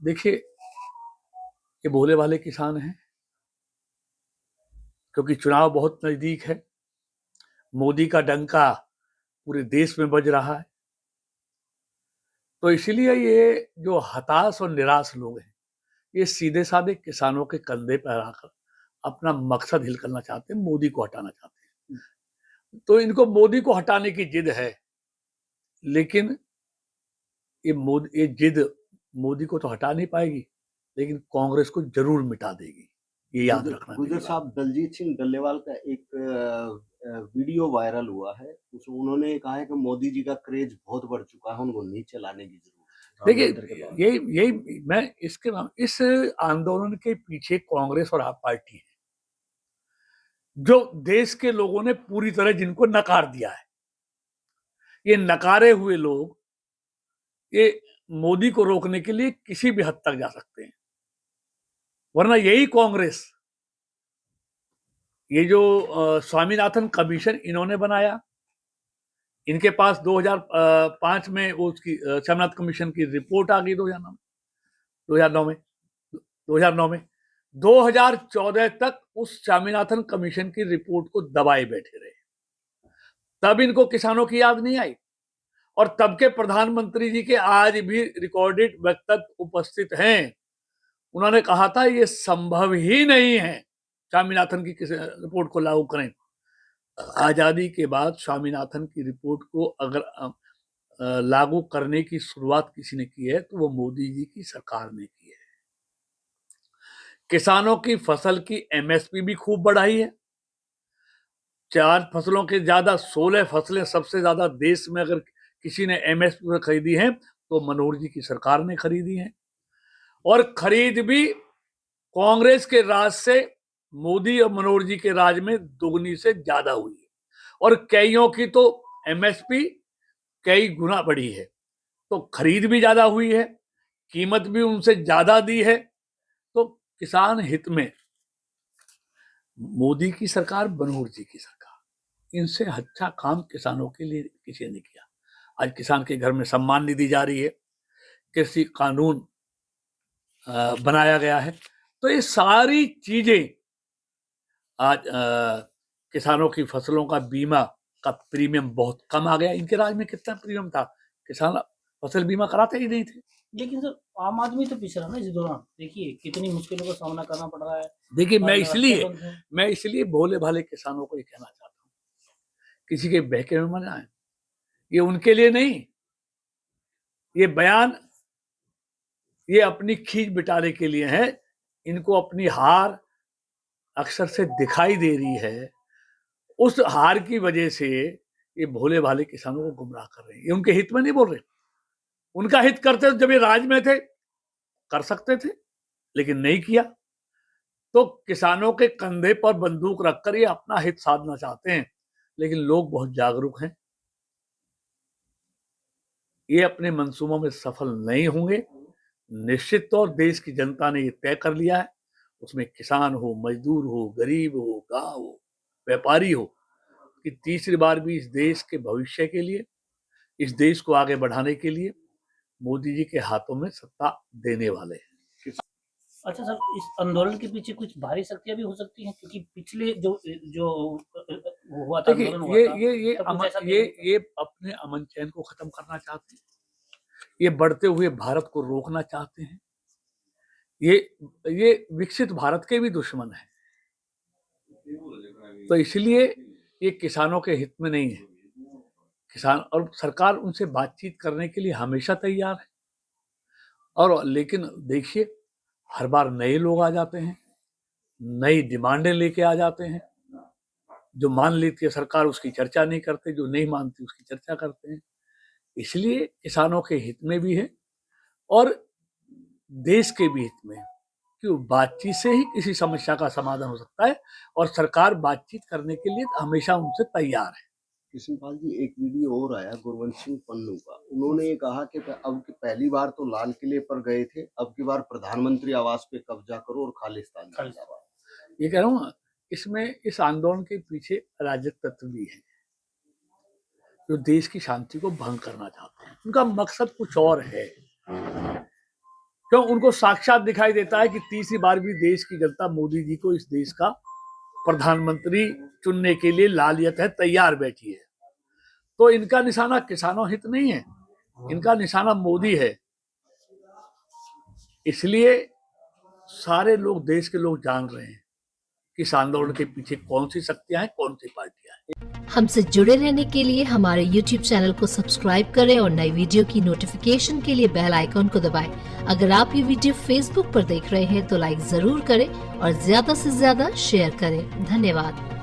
देखिए, ये भोले भाले किसान हैं, क्योंकि चुनाव बहुत नजदीक है। मोदी का डंका पूरे देश में बज रहा है, तो इसलिए ये जो हताश और निराश लोग हैं, ये सीधे साधे किसानों के कंधे पर आकर अपना मकसद हिल करना चाहते हैं, मोदी को हटाना चाहते हैं। तो इनको मोदी को हटाने की जिद है, लेकिन ये जिद मोदी को तो हटा नहीं पाएगी, लेकिन कांग्रेस को जरूर मिटा देगी। ये याद रखना। गुजर साहब, दलजीत सिंह डल्लेवाल का एक वीडियो वायरल हुआ है, उसमें उन्होंने कहा है कि मोदी जी का क्रेज बहुत बढ़ चुका है, उनको नीचे लाने की जरूरत है। देखिए, यही मैं इस आंदोलन के पीछे कांग्रेस और आप पार्टी है, जो देश के लोगों ने पूरी तरह जिनको नकार दिया है। ये नकारे हुए लोग ये मोदी को रोकने के लिए किसी भी हद तक जा सकते हैं, वरना यही कांग्रेस, ये जो स्वामीनाथन कमीशन इन्होंने बनाया, इनके पास 2005 में वो उसकी स्वामीनाथन कमीशन की रिपोर्ट आ गई 2009 में 2014 तक उस स्वामीनाथन कमीशन की रिपोर्ट को दबाए बैठे रहे। तब इनको किसानों की याद नहीं आई, और तब के प्रधानमंत्री जी के आज भी रिकॉर्डेड वक्तव्य उपस्थित हैं। उन्होंने कहा था ये संभव ही नहीं है स्वामीनाथन की किसी रिपोर्ट को लागू करें। आजादी के बाद स्वामीनाथन की रिपोर्ट को अगर लागू करने की शुरुआत किसी ने की है तो वो मोदी जी की सरकार ने की है। किसानों की फसल की एमएसपी भी खूब बढ़ाई है। 4 फसलों के ज्यादा 16 फसलें सबसे ज्यादा देश में अगर किसी ने एमएसपी पर खरीदी है तो मनोहर जी की सरकार ने खरीदी है, और खरीद भी कांग्रेस के राज से मोदी और मनोहर जी के राज में दोगुनी से ज्यादा हुई है, और कईयों की तो एमएसपी कई गुना बढ़ी है। तो खरीद भी ज्यादा हुई है, कीमत भी उनसे ज्यादा दी है। तो किसान हित में मोदी की सरकार, मनोहर जी की सरकार, इनसे अच्छा काम किसानों के लिए किसी ने किया। आज किसान के घर में सम्मान निधि जा रही है, कृषि कानून बनाया गया है। तो ये सारी चीजें आज किसानों की फसलों का बीमा का प्रीमियम बहुत कम आ गया। इनके राज में कितना प्रीमियम था, किसान फसल बीमा कराते ही नहीं थे। लेकिन सर, आम आदमी तो पिछड़ा ना इस दौरान। देखिए कितनी मुश्किलों का सामना करना पड़ रहा है। देखिए, मैं इसलिए भोले भाले किसानों को ये कहना चाहता हूँ, किसी के बहके में मत आए। ये उनके लिए नहीं, ये बयान ये अपनी खींच बिटाने के लिए है। इनको अपनी हार अक्सर से दिखाई दे रही है, उस हार की वजह से ये भोले भाले किसानों को गुमराह कर रहे हैं। ये उनके हित में नहीं बोल रहे। उनका हित करते जब ये राज में थे कर सकते थे, लेकिन नहीं किया। तो किसानों के कंधे पर बंदूक रखकर ये अपना हित साधना चाहते हैं, लेकिन लोग बहुत जागरूक हैं, ये अपने मंसूबों में सफल नहीं होंगे। निश्चित तौर देश की जनता ने ये तय कर लिया है, उसमें किसान हो, मजदूर हो, गरीब हो, गांव हो, व्यापारी हो, कि तीसरी बार भी इस देश के भविष्य के लिए, इस देश को आगे बढ़ाने के लिए मोदी जी के हाथों में सत्ता देने वाले हैं। अच्छा सर, इस आंदोलन के पीछे कुछ बाहरी शक्तियां भी हो सकती हैं, क्योंकि पिछले जो जो हुआ था आंदोलन हुआ था, ये अपने अमन चैन को खत्म करना चाहते हैं, ये बढ़ते हुए भारत को रोकना चाहते हैं। ये विकसित भारत के भी दुश्मन है। तो इसलिए ये किसानों के हित में नहीं है। किसान और सरकार उनसे बातचीत करने के लिए हमेशा तैयार है, और लेकिन देखिए, हर बार नए लोग आ जाते हैं, नई डिमांडें लेके आ जाते हैं। जो मान लेती है सरकार उसकी चर्चा नहीं करते, जो नहीं मानती उसकी चर्चा करते हैं। इसलिए किसानों के हित में भी है और देश के भी हित में, कि बातचीत से ही किसी समस्या का समाधान हो सकता है, और सरकार बातचीत करने के लिए हमेशा उनसे तैयार है। कृष्णपाल जी, एक वीडियो और आया गुरवंश सिंह पन्नू का। उन्होंने ये कहा कि अब की पहली बार तो लाल किले पर गए थे, अब की बार प्रधानमंत्री आवास पे कब्जा करो और खालिस्तान जिंदाबाद। ये कह रहा हूँ, इसमें इस आंदोलन के पीछे अराजक तत्व भी है, जो देश की शांति को भंग करना चाहते हैं। उनका मकसद कुछ और है। क्यों उनको साक्षात दिखाई देता है कि तीसरी बार भी देश की जनता मोदी जी को इस देश का प्रधानमंत्री चुनने के लिए लालियत है, तैयार बैठी है। तो इनका निशाना किसानों हित नहीं है, इनका निशाना मोदी है। इसलिए सारे लोग, देश के लोग जान रहे हैं कि इस आंदोलन के पीछे कौन सी शक्तियां हैं, कौन सी पार्टियां हैं। हमसे जुड़े रहने के लिए हमारे YouTube चैनल को सब्सक्राइब करें और नई वीडियो की नोटिफिकेशन के लिए बेल आइकॉन को दबाएं। अगर आप ये वीडियो Facebook पर देख रहे हैं तो लाइक जरूर करें और ज्यादा से ज्यादा शेयर करें। धन्यवाद।